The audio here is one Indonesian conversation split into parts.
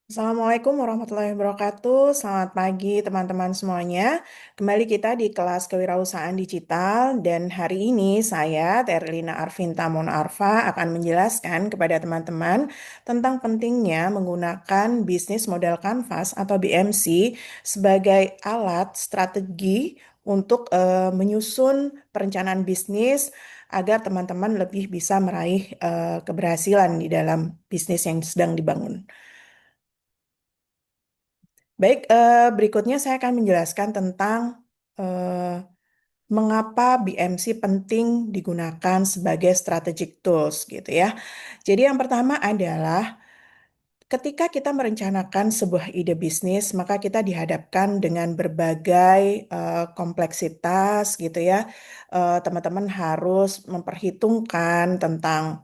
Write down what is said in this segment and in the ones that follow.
Assalamualaikum warahmatullahi wabarakatuh. Selamat pagi teman-teman semuanya. Kembali kita di kelas kewirausahaan digital dan hari ini saya, Terlina Arvinta Monarfa, akan menjelaskan kepada teman-teman tentang pentingnya menggunakan bisnis model kanvas atau BMC sebagai alat strategi untuk menyusun perencanaan bisnis agar teman-teman lebih bisa meraih keberhasilan di dalam bisnis yang sedang dibangun. Baik, berikutnya saya akan menjelaskan tentang eh, mengapa BMC penting digunakan sebagai strategic tools gitu ya. Jadi yang pertama adalah ketika kita merencanakan sebuah ide bisnis, maka kita dihadapkan dengan berbagai kompleksitas gitu ya. Teman-teman harus memperhitungkan tentang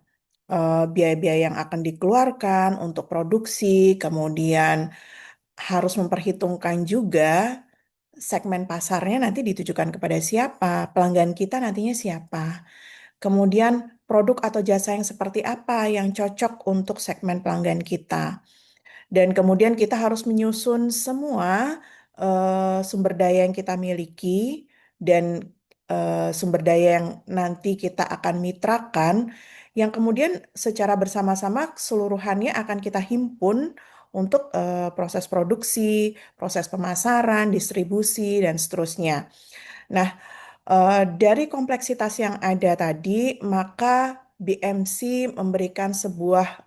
biaya-biaya yang akan dikeluarkan untuk produksi, kemudian harus memperhitungkan juga segmen pasarnya nanti ditujukan kepada siapa, pelanggan kita nantinya siapa, kemudian produk atau jasa yang seperti apa yang cocok untuk segmen pelanggan kita. Dan kemudian kita harus menyusun semua sumber daya yang kita miliki dan sumber daya yang nanti kita akan mitrakan, yang kemudian secara bersama-sama keseluruhannya akan kita himpun untuk proses produksi, proses pemasaran, distribusi, dan seterusnya. Nah, dari kompleksitas yang ada tadi, maka BMC memberikan sebuah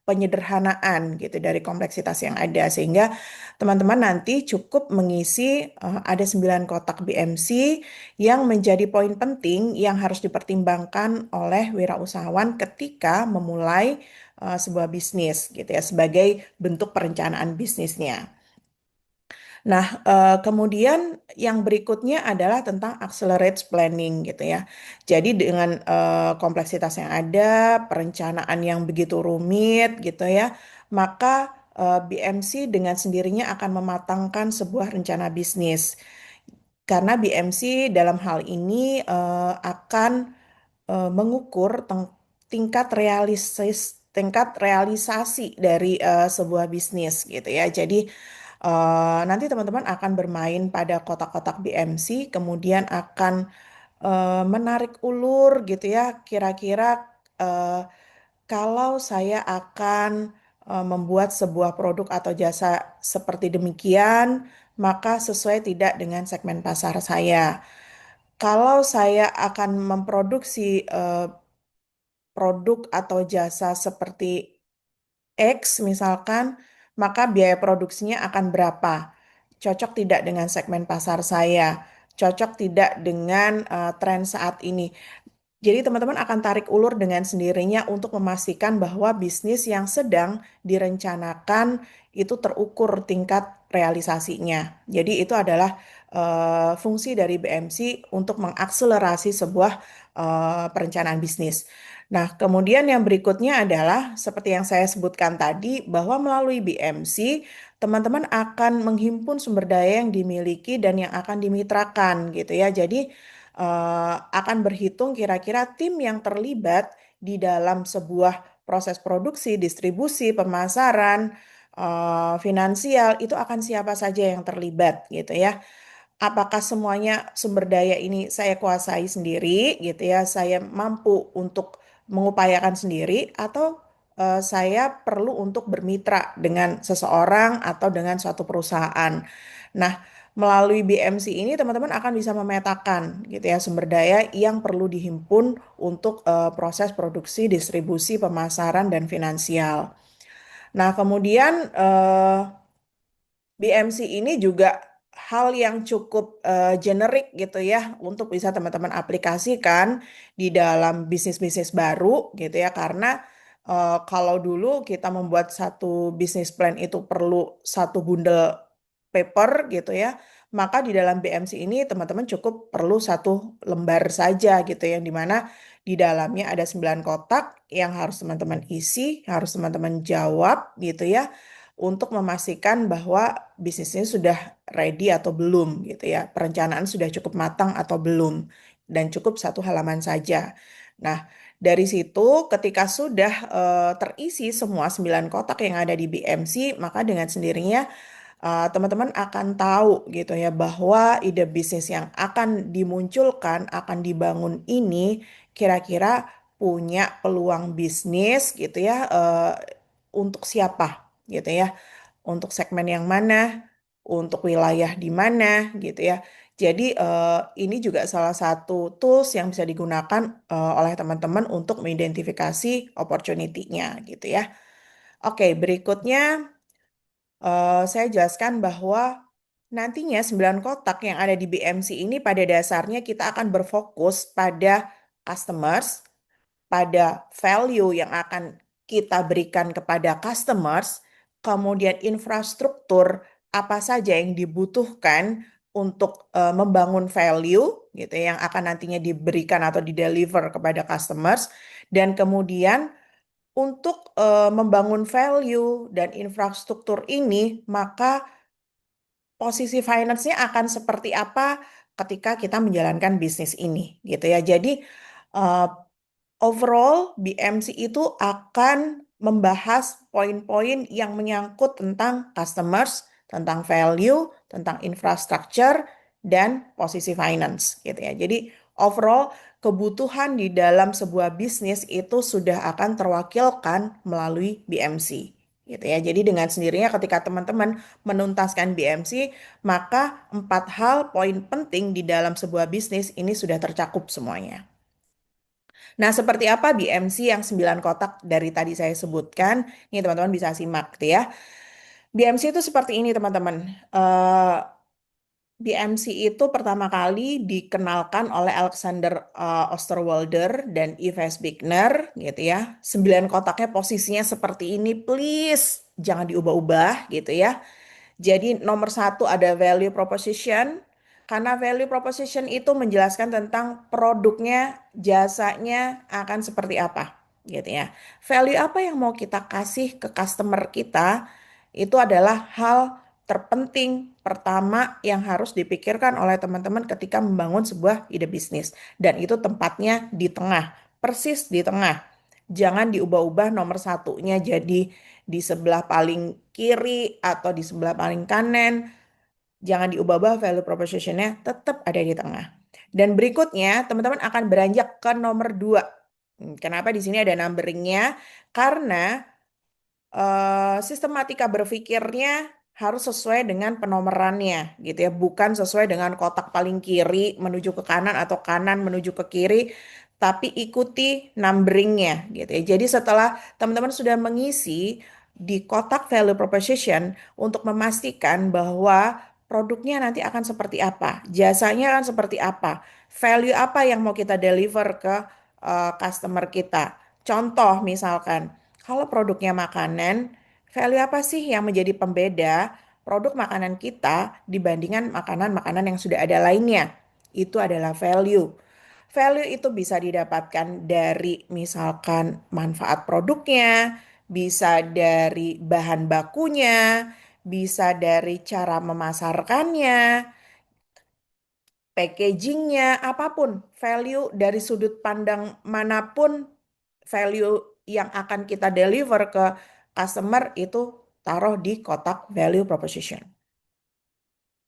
penyederhanaan gitu dari kompleksitas yang ada sehingga teman-teman nanti cukup mengisi ada 9 kotak BMC yang menjadi poin penting yang harus dipertimbangkan oleh wirausahawan ketika memulai sebuah bisnis gitu ya sebagai bentuk perencanaan bisnisnya. Nah, kemudian yang berikutnya adalah tentang accelerate planning gitu ya. Jadi dengan kompleksitas yang ada, perencanaan yang begitu rumit gitu ya, maka BMC dengan sendirinya akan mematangkan sebuah rencana bisnis. Karena BMC dalam hal ini akan mengukur tingkat realisasi dari sebuah bisnis gitu ya. Jadi nanti teman-teman akan bermain pada kotak-kotak BMC, kemudian akan menarik ulur gitu ya. Kira-kira eh, kalau saya akan membuat sebuah produk atau jasa seperti demikian, maka sesuai tidak dengan segmen pasar saya. Kalau saya akan memproduksi produk atau jasa seperti X misalkan, maka biaya produksinya akan berapa? Cocok tidak dengan segmen pasar saya? Cocok tidak dengan tren saat ini? Jadi teman-teman akan tarik ulur dengan sendirinya untuk memastikan bahwa bisnis yang sedang direncanakan itu terukur tingkat realisasinya. Jadi itu adalah fungsi dari BMC untuk mengakselerasi sebuah perencanaan bisnis. Nah, kemudian yang berikutnya adalah seperti yang saya sebutkan tadi bahwa melalui BMC teman-teman akan menghimpun sumber daya yang dimiliki dan yang akan dimitrakan gitu ya. Jadi akan berhitung kira-kira tim yang terlibat di dalam sebuah proses produksi, distribusi, pemasaran, finansial, itu akan siapa saja yang terlibat gitu ya. Apakah semuanya sumber daya ini saya kuasai sendiri gitu ya, saya mampu untuk mengupayakan sendiri atau saya perlu untuk bermitra dengan seseorang atau dengan suatu perusahaan. Nah, melalui BMC ini teman-teman akan bisa memetakan gitu ya sumber daya yang perlu dihimpun untuk proses produksi, distribusi, pemasaran dan finansial. Nah, kemudian BMC ini juga hal yang cukup generik gitu ya untuk bisa teman-teman aplikasikan di dalam bisnis-bisnis baru gitu ya karena kalau dulu kita membuat satu bisnis plan itu perlu satu bundle paper gitu ya, maka di dalam BMC ini teman-teman cukup perlu satu lembar saja gitu yang dimana di dalamnya ada 9 kotak yang harus teman-teman isi, harus teman-teman jawab gitu ya untuk memastikan bahwa bisnisnya sudah ready atau belum gitu ya. Perencanaan sudah cukup matang atau belum dan cukup satu halaman saja. Nah, Dari situ, ketika sudah terisi semua 9 kotak yang ada di BMC, maka dengan sendirinya teman-teman akan tahu gitu ya bahwa ide bisnis yang akan dimunculkan, akan dibangun ini kira-kira punya peluang bisnis gitu ya untuk siapa gitu ya, untuk segmen yang mana, untuk wilayah di mana gitu ya. Jadi ini juga salah satu tools yang bisa digunakan oleh teman-teman untuk mengidentifikasi opportunity-nya gitu ya. Oke, berikutnya saya jelaskan bahwa nantinya 9 kotak yang ada di BMC ini pada dasarnya kita akan berfokus pada customers, pada value yang akan kita berikan kepada customers, kemudian infrastruktur apa saja yang dibutuhkan untuk membangun value gitu ya, yang akan nantinya diberikan atau dideliver kepada customers, dan kemudian untuk membangun value dan infrastruktur ini, maka posisi finance-nya akan seperti apa ketika kita menjalankan bisnis ini gitu ya. Jadi eh, overall BMC itu akan membahas poin-poin yang menyangkut tentang customers, tentang value, tentang infrastructure, dan posisi finance gitu ya. Jadi overall kebutuhan di dalam sebuah bisnis itu sudah akan terwakilkan melalui BMC gitu ya. Jadi dengan sendirinya ketika teman-teman menuntaskan BMC, maka 4 hal poin penting di dalam sebuah bisnis ini sudah tercakup semuanya. Nah, seperti apa BMC yang 9 kotak dari tadi saya sebutkan? Ini teman-teman bisa simak gitu ya. BMC itu seperti ini teman-teman. Eh, BMC itu pertama kali dikenalkan oleh Alexander Osterwalder dan Yves Bickner gitu ya. 9 kotaknya posisinya seperti ini, please jangan diubah-ubah gitu ya. Jadi nomor satu ada value proposition. Karena value proposition itu menjelaskan tentang produknya, jasanya akan seperti apa gitu ya. Value apa yang mau kita kasih ke customer kita itu adalah hal terpenting pertama yang harus dipikirkan oleh teman-teman ketika membangun sebuah ide bisnis. Dan itu tempatnya di tengah, persis di tengah. Jangan diubah-ubah nomor satunya jadi di sebelah paling kiri atau di sebelah paling kanan. Jangan diubah-ubah value propositionnya tetap ada di tengah. Dan berikutnya teman-teman akan beranjak ke nomor 2. Kenapa di sini ada numberingnya? Karena sistematika berpikirnya harus sesuai dengan penomorannya gitu ya, bukan sesuai dengan kotak paling kiri menuju ke kanan atau kanan menuju ke kiri, tapi ikuti numberingnya gitu ya. Jadi setelah teman-teman sudah mengisi di kotak value proposition untuk memastikan bahwa produknya nanti akan seperti apa, jasanya akan seperti apa, value apa yang mau kita deliver ke customer kita. Contoh misalkan kalau produknya makanan, value apa sih yang menjadi pembeda produk makanan kita dibandingkan makanan-makanan yang sudah ada lainnya? Itu adalah value. Value itu bisa didapatkan dari misalkan manfaat produknya, bisa dari bahan bakunya, bisa dari cara memasarkannya, packagingnya, apapun. Value dari sudut pandang manapun, value yang akan kita deliver ke customer itu taruh di kotak value proposition.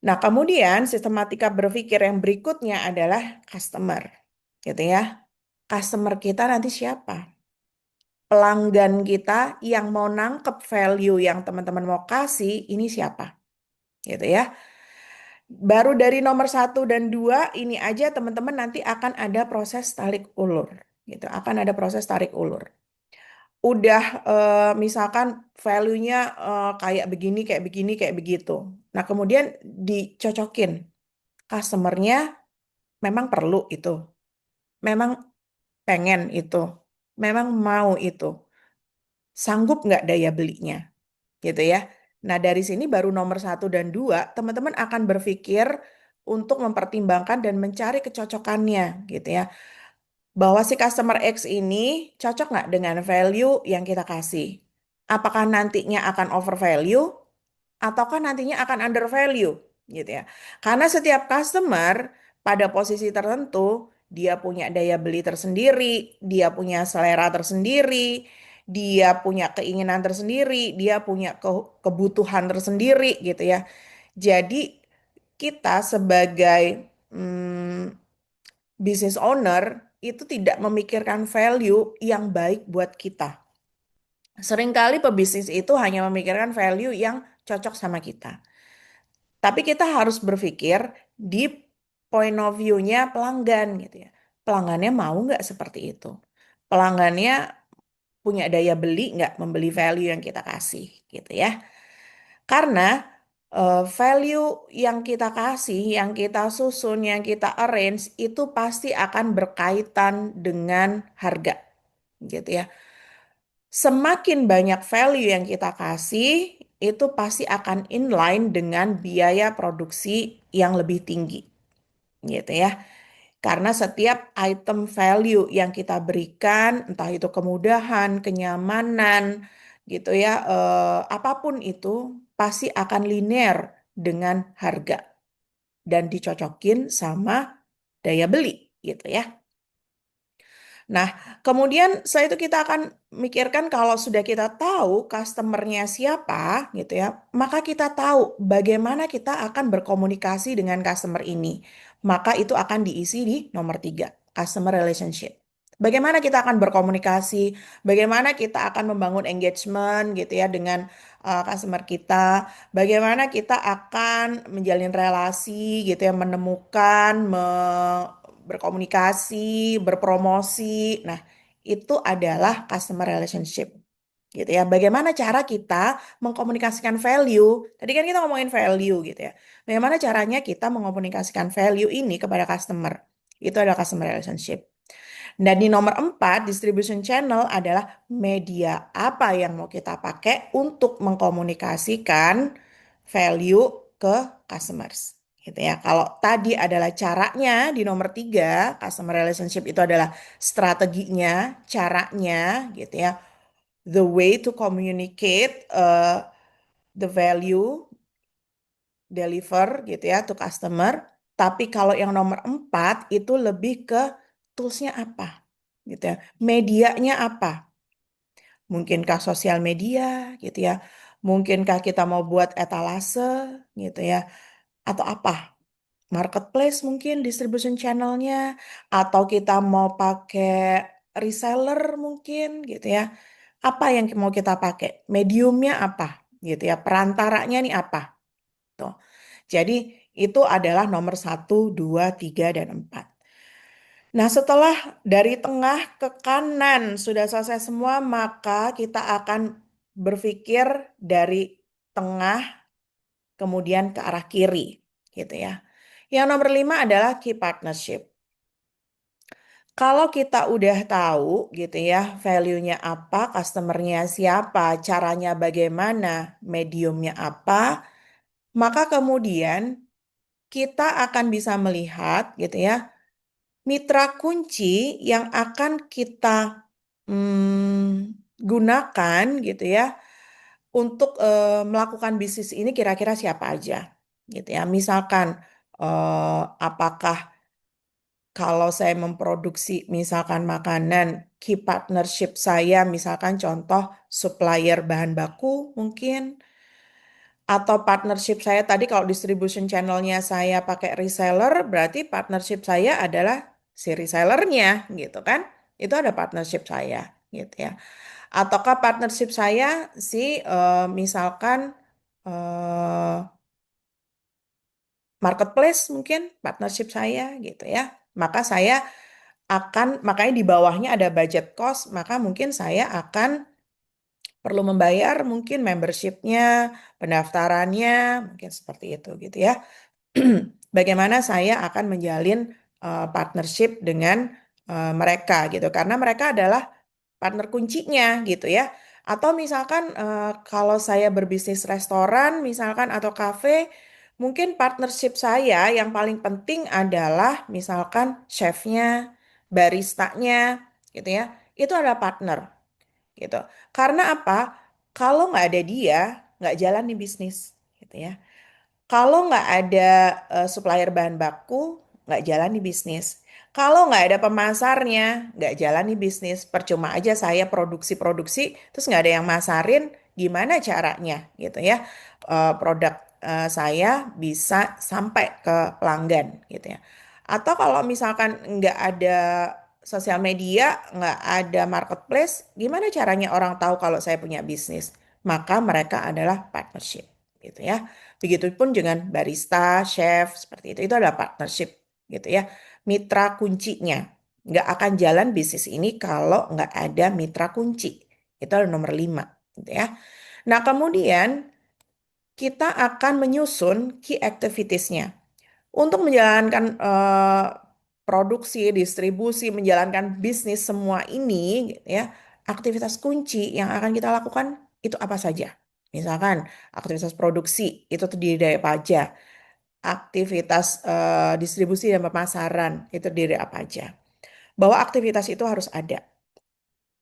Nah, kemudian sistematika berpikir yang berikutnya adalah customer, gitu ya. Customer kita nanti siapa? Pelanggan kita yang mau nangkep value yang teman-teman mau kasih, ini siapa? Gitu ya. Baru dari nomor satu dan dua ini aja teman-teman nanti akan ada proses tarik ulur, gitu. Akan ada proses tarik ulur. Udah misalkan value-nya kayak begini, kayak begini, kayak begitu. Nah, kemudian dicocokin. Customer-nya memang perlu itu. Memang pengen itu. Memang mau itu. Sanggup nggak daya belinya? Gitu ya. Nah, dari sini baru nomor satu dan dua, teman-teman akan berpikir untuk mempertimbangkan dan mencari kecocokannya gitu ya. Bahwa si customer X ini cocok nggak dengan value yang kita kasih? Apakah nantinya akan over value ataukah nantinya akan under value gitu ya? Karena setiap customer pada posisi tertentu dia punya daya beli tersendiri, dia punya selera tersendiri, dia punya keinginan tersendiri, dia punya kebutuhan tersendiri gitu ya. Jadi kita sebagai business owner itu tidak memikirkan value yang baik buat kita. Seringkali pebisnis itu hanya memikirkan value yang cocok sama kita. Tapi kita harus berpikir di point of view-nya pelanggan gitu ya. Pelanggannya mau nggak seperti itu? Pelanggannya punya daya beli nggak membeli value yang kita kasih gitu ya. Karena value yang kita kasih, yang kita susun, yang kita arrange itu pasti akan berkaitan dengan harga gitu ya. Semakin banyak value yang kita kasih, itu pasti akan inline dengan biaya produksi yang lebih tinggi gitu ya. Karena setiap item value yang kita berikan, entah itu kemudahan, kenyamanan, gitu ya, apapun itu pasti akan linear dengan harga dan dicocokin sama daya beli, gitu ya. Nah, kemudian setelah itu kita akan mikirkan kalau sudah kita tahu customernya siapa, gitu ya, maka kita tahu bagaimana kita akan berkomunikasi dengan customer ini. Maka itu akan diisi di nomor tiga, customer relationship. Bagaimana kita akan berkomunikasi, bagaimana kita akan membangun engagement gitu ya dengan customer kita, bagaimana kita akan menjalin relasi gitu ya, menemukan, berkomunikasi, berpromosi. Nah, itu adalah customer relationship gitu ya. Bagaimana cara kita mengkomunikasikan value? Tadi kan kita ngomongin value gitu ya. Bagaimana caranya kita mengkomunikasikan value ini kepada customer? Itu adalah customer relationship. Dan di nomor 4, distribution channel adalah media apa yang mau kita pakai untuk mengkomunikasikan value ke customers. Gitu ya. Kalau tadi adalah caranya di nomor 3, customer relationship itu adalah strateginya, caranya gitu ya. The way to communicate the value deliver gitu ya to customer. Tapi kalau yang nomor 4 itu lebih ke toolsnya apa gitu ya. Medianya apa? Mungkinkah sosial media gitu ya. Mungkinkah kita mau buat etalase gitu ya. Atau apa? Marketplace mungkin distribution channelnya. Atau kita mau pakai reseller mungkin gitu ya. Apa yang mau kita pakai? Mediumnya apa? Gitu ya. Perantaranya nih apa? Tuh. Jadi itu adalah nomor satu, 2, 3, dan 4. Nah, setelah dari tengah ke kanan sudah selesai semua, maka kita akan berpikir dari tengah kemudian ke arah kiri, gitu ya. Yang nomor 5 adalah key partnership. Kalau kita udah tahu gitu ya, value-nya apa, customer-nya siapa, caranya bagaimana, mediumnya apa, maka kemudian kita akan bisa melihat gitu ya, mitra kunci yang akan kita gunakan gitu ya untuk melakukan bisnis ini kira-kira siapa aja gitu ya. Misalkan apakah kalau saya memproduksi misalkan makanan, key partnership saya misalkan contoh supplier bahan baku mungkin, atau partnership saya tadi kalau distribution channelnya saya pakai reseller, berarti partnership saya adalah si resellernya gitu kan. Itu ada partnership saya gitu ya. Ataukah partnership saya si misalkan eh, marketplace mungkin partnership saya gitu ya. Maka saya makanya di bawahnya ada budget cost, maka mungkin saya akan perlu membayar mungkin membershipnya, pendaftarannya, mungkin seperti itu gitu ya. Bagaimana saya akan menjalin partnership dengan mereka gitu karena mereka adalah partner kuncinya gitu ya. Atau misalkan kalau saya berbisnis restoran misalkan atau kafe, mungkin partnership saya yang paling penting adalah misalkan chefnya, baristanya gitu ya. Itu adalah partner gitu. Karena apa? Kalau nggak ada dia, nggak jalan nih bisnis gitu ya. Kalau nggak ada supplier bahan baku, nggak jalan di bisnis. Kalau nggak ada pemasarnya, nggak jalan nih bisnis. Percuma aja saya produksi-produksi, terus nggak ada yang masarin, gimana caranya gitu ya. Produk saya bisa sampai ke pelanggan gitu ya. Atau kalau misalkan nggak ada sosial media, nggak ada marketplace, gimana caranya orang tahu kalau saya punya bisnis? Maka mereka adalah partnership gitu ya. Begitupun dengan barista, chef, seperti itu adalah partnership gitu ya. Mitra kuncinya. Nggak akan jalan bisnis ini kalau nggak ada mitra kunci. Itu adalah nomor 5 gitu ya. Nah, kemudian kita akan menyusun key activitiesnya. Untuk menjalankan produksi, distribusi, menjalankan bisnis semua ini, gitu ya, aktivitas kunci yang akan kita lakukan itu apa saja? Misalkan aktivitas produksi itu terdiri dari apa aja? Aktivitas distribusi dan pemasaran itu terdiri dari apa aja? Bahwa aktivitas itu harus ada,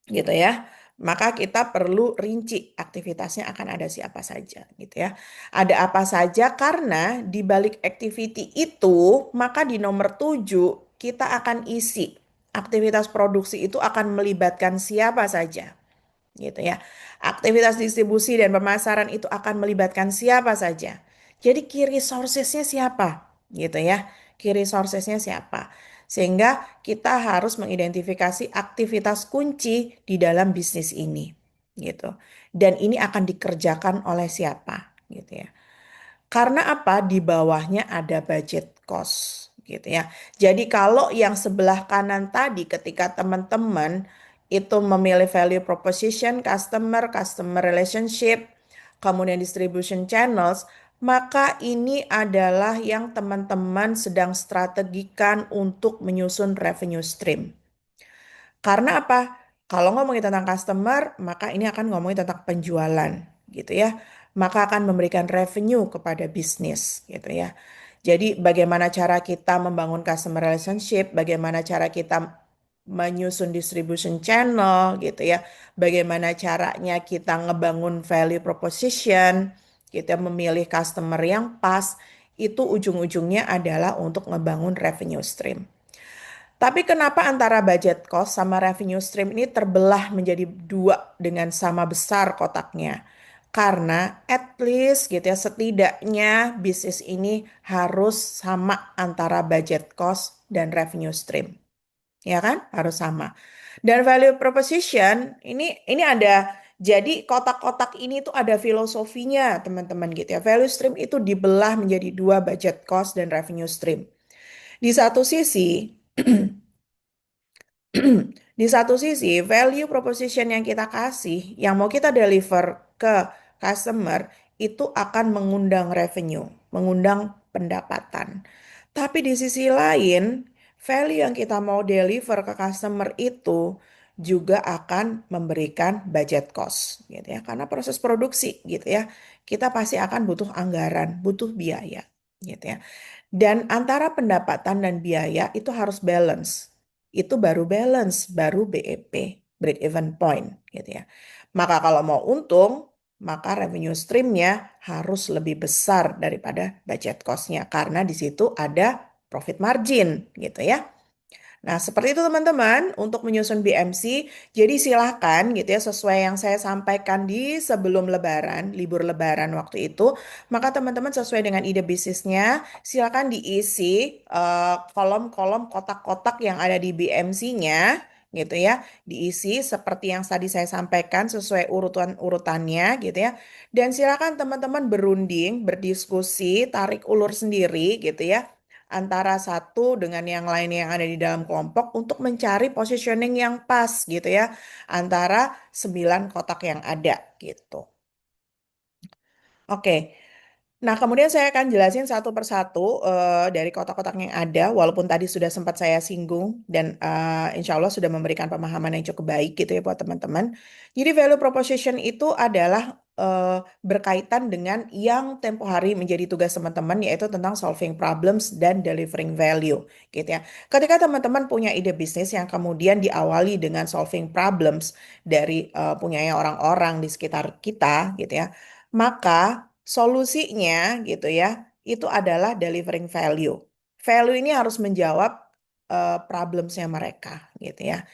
gitu ya. Maka kita perlu rinci aktivitasnya akan ada siapa saja gitu ya. Ada apa saja karena di balik activity itu maka di nomor 7 kita akan isi aktivitas produksi itu akan melibatkan siapa saja gitu ya. Aktivitas distribusi dan pemasaran itu akan melibatkan siapa saja. Jadi key resources-nya siapa gitu ya. Key resources-nya siapa. Sehingga kita harus mengidentifikasi aktivitas kunci di dalam bisnis ini gitu. Dan ini akan dikerjakan oleh siapa gitu ya. Karena apa? Di bawahnya ada budget cost gitu ya. Jadi kalau yang sebelah kanan tadi ketika teman-teman itu memilih value proposition, customer relationship, kemudian distribution channels, maka ini adalah yang teman-teman sedang strategikan untuk menyusun revenue stream. Karena apa? Kalau ngomongin tentang customer, maka ini akan ngomongin tentang penjualan, gitu ya. Maka akan memberikan revenue kepada bisnis, gitu ya. Jadi bagaimana cara kita membangun customer relationship, bagaimana cara kita menyusun distribution channel, gitu ya. Bagaimana caranya kita ngebangun value proposition, kita memilih customer yang pas, itu ujung-ujungnya adalah untuk ngebangun revenue stream. Tapi kenapa antara budget cost sama revenue stream ini terbelah menjadi dua dengan sama besar kotaknya? Karena at least gitu ya setidaknya bisnis ini harus sama antara budget cost dan revenue stream. Ya kan? Harus sama. Dan value proposition ini ada jadi kotak-kotak ini tuh ada filosofinya teman-teman gitu ya. Value stream itu dibelah menjadi dua budget cost dan revenue stream. Di satu sisi Di satu sisi, value proposition yang kita kasih, yang mau kita deliver ke customer, itu akan mengundang revenue, mengundang pendapatan. Tapi di sisi lain, value yang kita mau deliver ke customer itu juga akan memberikan budget cost, gitu ya. Karena proses produksi, gitu ya, kita pasti akan butuh anggaran, butuh biaya, gitu ya. Dan antara pendapatan dan biaya itu harus balance. Itu baru balance, baru BEP, break even point gitu ya. Maka kalau mau untung, maka revenue streamnya harus lebih besar daripada budget cost-nya karena di situ ada profit margin gitu ya. Nah, seperti itu teman-teman untuk menyusun BMC. Jadi silahkan gitu ya sesuai yang saya sampaikan di sebelum Lebaran, libur Lebaran waktu itu. Maka teman-teman sesuai dengan ide bisnisnya, silahkan diisi kolom-kolom kotak-kotak yang ada di BMC-nya gitu ya. Diisi seperti yang tadi saya sampaikan sesuai urutan-urutannya gitu ya. Dan silakan teman-teman berunding, berdiskusi, tarik ulur sendiri gitu ya antara satu dengan yang lain yang ada di dalam kelompok untuk mencari positioning yang pas gitu ya antara 9 kotak yang ada gitu. Oke. Nah, kemudian saya akan jelasin satu persatu dari kotak-kotak yang ada, walaupun tadi sudah sempat saya singgung dan insya Allah sudah memberikan pemahaman yang cukup baik gitu ya buat teman-teman. Jadi value proposition itu adalah berkaitan dengan yang tempo hari menjadi tugas teman-teman, yaitu tentang solving problems dan delivering value gitu ya. Ketika teman-teman punya ide bisnis yang kemudian diawali dengan solving problems dari punyanya orang-orang di sekitar kita gitu ya, maka solusinya gitu ya, itu adalah delivering value. Value ini harus menjawab problemsnya mereka gitu ya.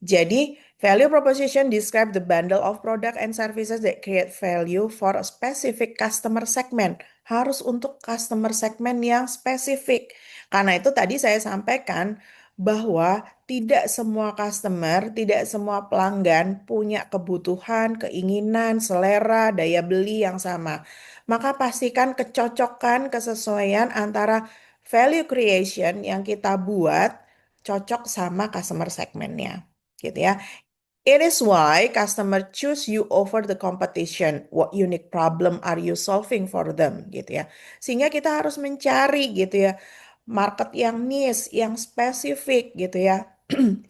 Jadi, value proposition describe the bundle of product and services that create value for a specific customer segment. Harus untuk customer segment yang spesifik. Karena itu tadi saya sampaikan bahwa tidak semua customer, tidak semua pelanggan punya kebutuhan, keinginan, selera, daya beli yang sama. Maka pastikan kecocokan, kesesuaian antara value creation yang kita buat cocok sama customer segmentnya gitu ya. It is why customer choose you over the competition. What unique problem are you solving for them gitu ya. Sehingga kita harus mencari gitu ya market yang niche, yang spesifik gitu ya.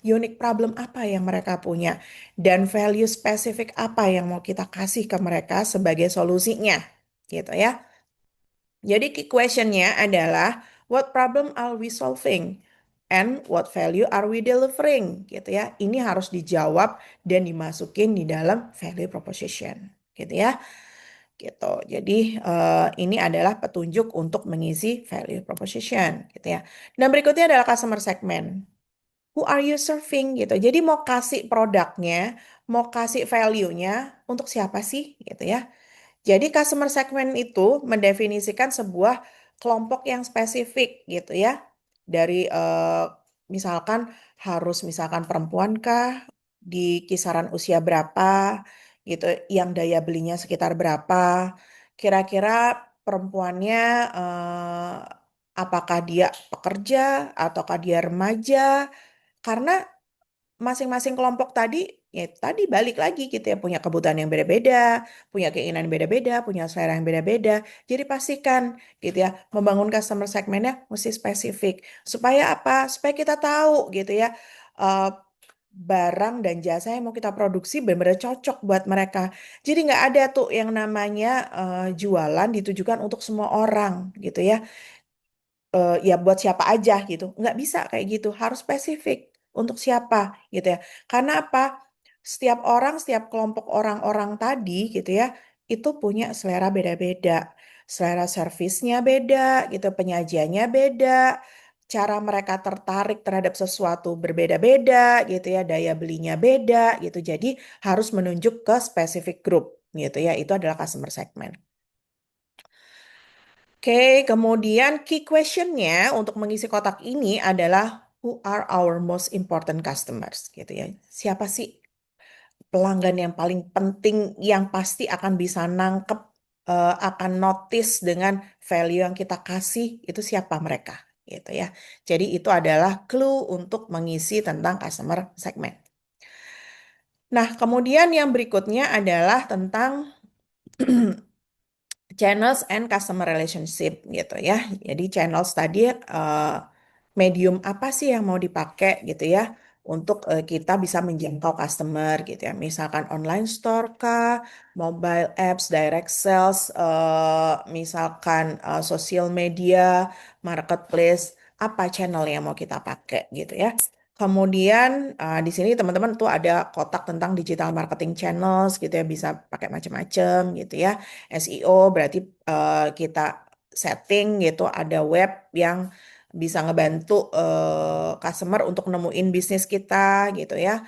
Unique problem apa yang mereka punya dan value spesifik apa yang mau kita kasih ke mereka sebagai solusinya gitu ya. Jadi key questionnya adalah what problem are we solving and what value are we delivering gitu ya. Ini harus dijawab dan dimasukin di dalam value proposition gitu ya. Gitu. Jadi ini adalah petunjuk untuk mengisi value proposition gitu ya. Dan berikutnya adalah customer segment. Who are you serving gitu. Jadi mau kasih produknya, mau kasih value-nya untuk siapa sih gitu ya. Jadi customer segment itu mendefinisikan sebuah kelompok yang spesifik gitu ya. Dari misalkan harus misalkan perempuan kah di kisaran usia berapa gitu, yang daya belinya sekitar berapa. Kira-kira perempuannya apakah dia pekerja ataukah dia remaja? Karena masing-masing kelompok tadi ya tadi balik lagi gitu ya punya kebutuhan yang beda-beda, punya keinginan yang beda-beda, punya selera yang beda-beda. Jadi pastikan gitu ya membangun customer segmentnya mesti spesifik supaya apa? Supaya kita tahu gitu ya eh, barang dan jasa yang mau kita produksi benar-benar cocok buat mereka. Jadi nggak ada tuh yang namanya jualan ditujukan untuk semua orang gitu ya ya buat siapa aja gitu. Nggak bisa kayak gitu, harus spesifik untuk siapa gitu ya. Karena apa? Setiap orang, setiap kelompok orang-orang tadi gitu ya, itu punya selera beda-beda. Selera servisnya beda gitu, penyajiannya beda, cara mereka tertarik terhadap sesuatu berbeda-beda gitu ya, daya belinya beda gitu. Jadi harus menunjuk ke specific group gitu ya. Itu adalah customer segment. Oke, kemudian key questionnya untuk mengisi kotak ini adalah who are our most important customers gitu ya. Siapa sih pelanggan yang paling penting yang pasti akan bisa nangkep, akan notice dengan value yang kita kasih itu siapa mereka gitu ya. Jadi itu adalah clue untuk mengisi tentang customer segment. Nah, kemudian yang berikutnya adalah tentang channels and customer relationship gitu ya. Jadi channels tadi medium apa sih yang mau dipakai gitu ya untuk kita bisa menjangkau customer gitu ya. Misalkan online store kah, mobile apps, direct sales, misalkan sosial media, marketplace, apa channel yang mau kita pakai gitu ya. Kemudian di sini teman-teman tuh ada kotak tentang digital marketing channels gitu ya, bisa pakai macam-macam gitu ya. SEO berarti kita setting gitu ada web yang bisa ngebantu customer untuk nemuin bisnis kita gitu ya.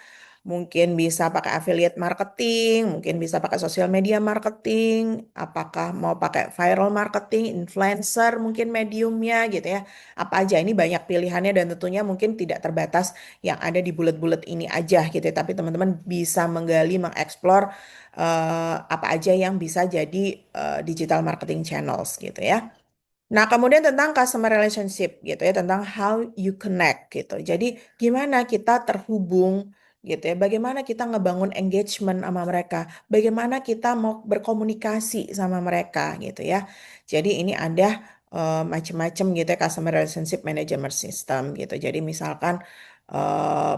Mungkin bisa pakai affiliate marketing, mungkin bisa pakai sosial media marketing, apakah mau pakai viral marketing, influencer mungkin mediumnya gitu ya. Apa aja ini banyak pilihannya dan tentunya mungkin tidak terbatas yang ada di bulet-bulet ini aja gitu ya. Tapi teman-teman bisa menggali, mengeksplor apa aja yang bisa jadi digital marketing channels gitu ya. Nah, kemudian tentang customer relationship gitu ya, tentang how you connect gitu. Jadi, gimana kita terhubung gitu ya, bagaimana kita ngebangun engagement sama mereka, bagaimana kita mau berkomunikasi sama mereka gitu ya. Jadi, ini ada macam-macam gitu ya, customer relationship management system gitu. Jadi, misalkan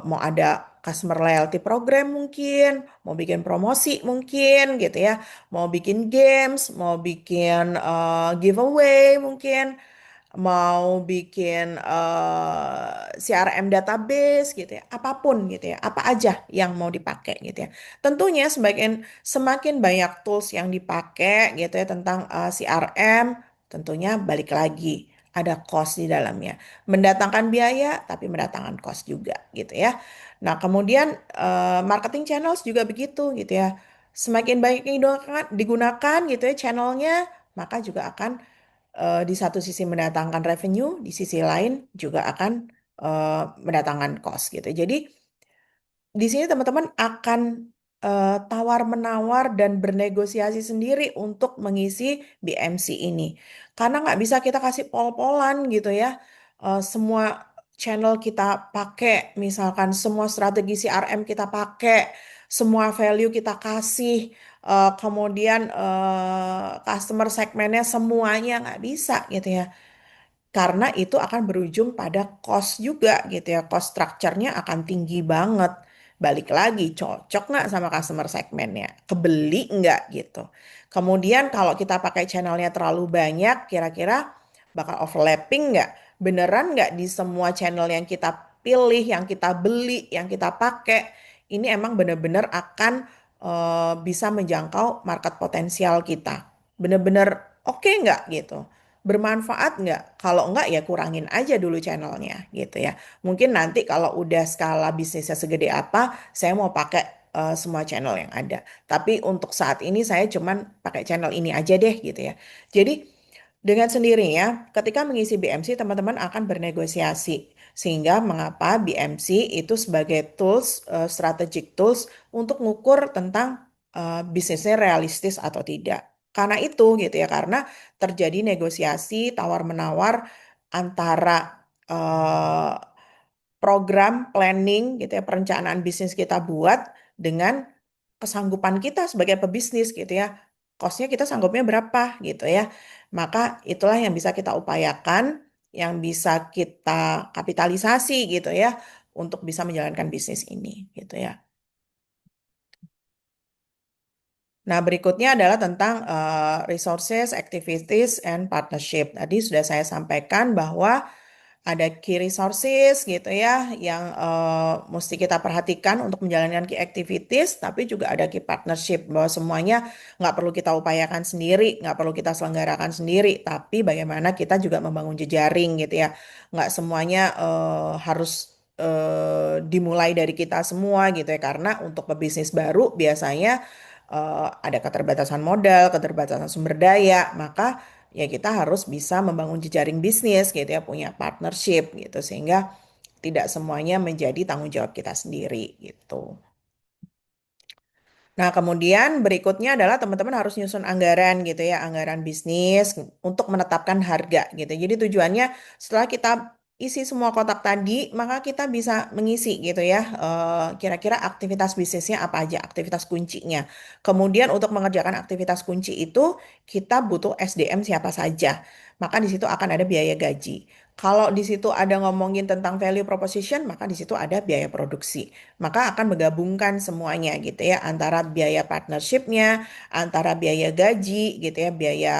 mau ada customer loyalty program mungkin, mau bikin promosi mungkin gitu ya, mau bikin games, mau bikin giveaway mungkin, mau bikin CRM database gitu ya, apapun gitu ya, apa aja yang mau dipakai gitu ya. Tentunya semakin banyak tools yang dipakai gitu ya tentang CRM, tentunya balik lagi. ada cost di dalamnya. Mendatangkan biaya, tapi mendatangkan cost juga gitu ya. Nah, kemudian marketing channels juga begitu gitu ya. Semakin banyak yang digunakan gitu ya channelnya, maka juga akan di satu sisi mendatangkan revenue, di sisi lain juga akan mendatangkan cost gitu. Jadi di sini teman-teman akan tawar-menawar dan bernegosiasi sendiri untuk mengisi BMC ini. Karena nggak bisa kita kasih pol-polan gitu ya. Semua channel kita pakai, misalkan semua strategi CRM kita pakai, semua value kita kasih, kemudian customer segmennya semuanya nggak bisa gitu ya. Karena itu akan berujung pada cost juga gitu ya. Cost structure-nya akan tinggi banget. Balik lagi, cocok nggak sama customer segmennya? Kebeli nggak gitu. Kemudian kalau kita pakai channelnya terlalu banyak, kira-kira bakal overlapping nggak? Beneran nggak di semua channel yang kita pilih, yang kita beli, yang kita pakai, ini emang bener-bener akan bisa menjangkau market potensial kita. Bener-bener oke nggak gitu? Bermanfaat nggak? Kalau nggak ya kurangin aja dulu channelnya gitu ya. Mungkin nanti kalau udah skala bisnisnya segede apa, saya mau pakai semua channel yang ada. Tapi untuk saat ini saya cuman pakai channel ini aja deh gitu ya. Jadi dengan sendirinya ketika mengisi BMC teman-teman akan bernegosiasi. Sehingga mengapa BMC itu sebagai tools, strategic tools untuk ngukur tentang bisnisnya realistis atau tidak. Karena itu gitu ya, karena terjadi negosiasi tawar-menawar antara program planning gitu ya, perencanaan bisnis kita buat dengan kesanggupan kita sebagai pebisnis gitu ya. Kosnya kita sanggupnya berapa gitu ya. Maka itulah yang bisa kita upayakan, yang bisa kita kapitalisasi gitu ya untuk bisa menjalankan bisnis ini gitu ya. Nah, berikutnya adalah tentang resources, activities, and partnership. Tadi sudah saya sampaikan bahwa ada key resources gitu ya yang mesti kita perhatikan untuk menjalankan key activities, tapi juga ada key partnership bahwa semuanya nggak perlu kita upayakan sendiri, nggak perlu kita selenggarakan sendiri, tapi bagaimana kita juga membangun jejaring gitu ya. Nggak semuanya harus dimulai dari kita semua gitu ya, karena untuk pebisnis baru biasanya ada keterbatasan modal, keterbatasan sumber daya, maka ya kita harus bisa membangun jejaring bisnis gitu ya, punya partnership gitu sehingga tidak semuanya menjadi tanggung jawab kita sendiri gitu. Nah, kemudian berikutnya adalah teman-teman harus nyusun anggaran gitu ya, anggaran bisnis untuk menetapkan harga gitu. Jadi tujuannya setelah kita isi semua kotak tadi, maka kita bisa mengisi gitu ya, kira-kira aktivitas bisnisnya apa aja, aktivitas kuncinya. Kemudian untuk mengerjakan aktivitas kunci itu, kita butuh SDM siapa saja. Maka di situ akan ada biaya gaji. Kalau di situ ada ngomongin tentang value proposition, maka di situ ada biaya produksi. Maka akan menggabungkan semuanya gitu ya, antara biaya partnershipnya, antara biaya gaji gitu ya, biaya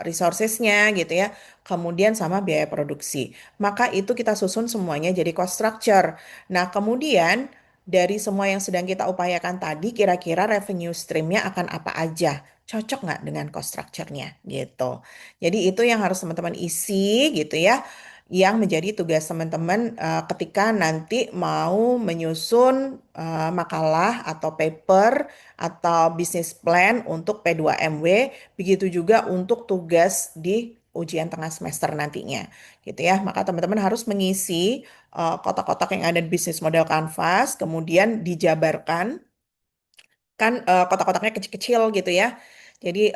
resourcesnya gitu ya, kemudian sama biaya produksi. Maka itu kita susun semuanya jadi cost structure. Nah, kemudian dari semua yang sedang kita upayakan tadi, kira-kira revenue streamnya akan apa aja? Cocok nggak dengan cost structure-nya gitu. Jadi itu yang harus teman-teman isi gitu ya, yang menjadi tugas teman-teman ketika nanti mau menyusun makalah atau paper atau bisnis plan untuk P2MW, begitu juga untuk tugas di ujian tengah semester nantinya, gitu ya. Maka teman-teman harus mengisi kotak-kotak yang ada di bisnis model Canvas, kemudian dijabarkan kan kotak-kotaknya kecil-kecil gitu ya. Jadi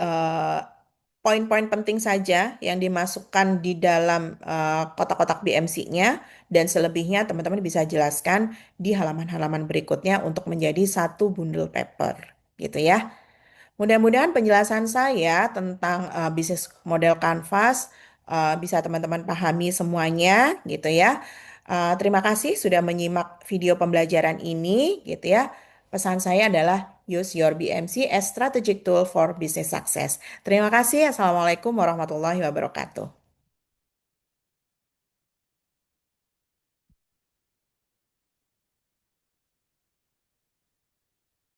poin-poin penting saja yang dimasukkan di dalam kotak-kotak BMC-nya dan selebihnya teman-teman bisa jelaskan di halaman-halaman berikutnya untuk menjadi satu bundle paper gitu ya. Mudah-mudahan penjelasan saya tentang bisnis model Canvas bisa teman-teman pahami semuanya gitu ya. Terima kasih sudah menyimak video pembelajaran ini gitu ya. Pesan saya adalah use your BMC as strategic tool for business success. Terima kasih. Assalamualaikum warahmatullahi wabarakatuh.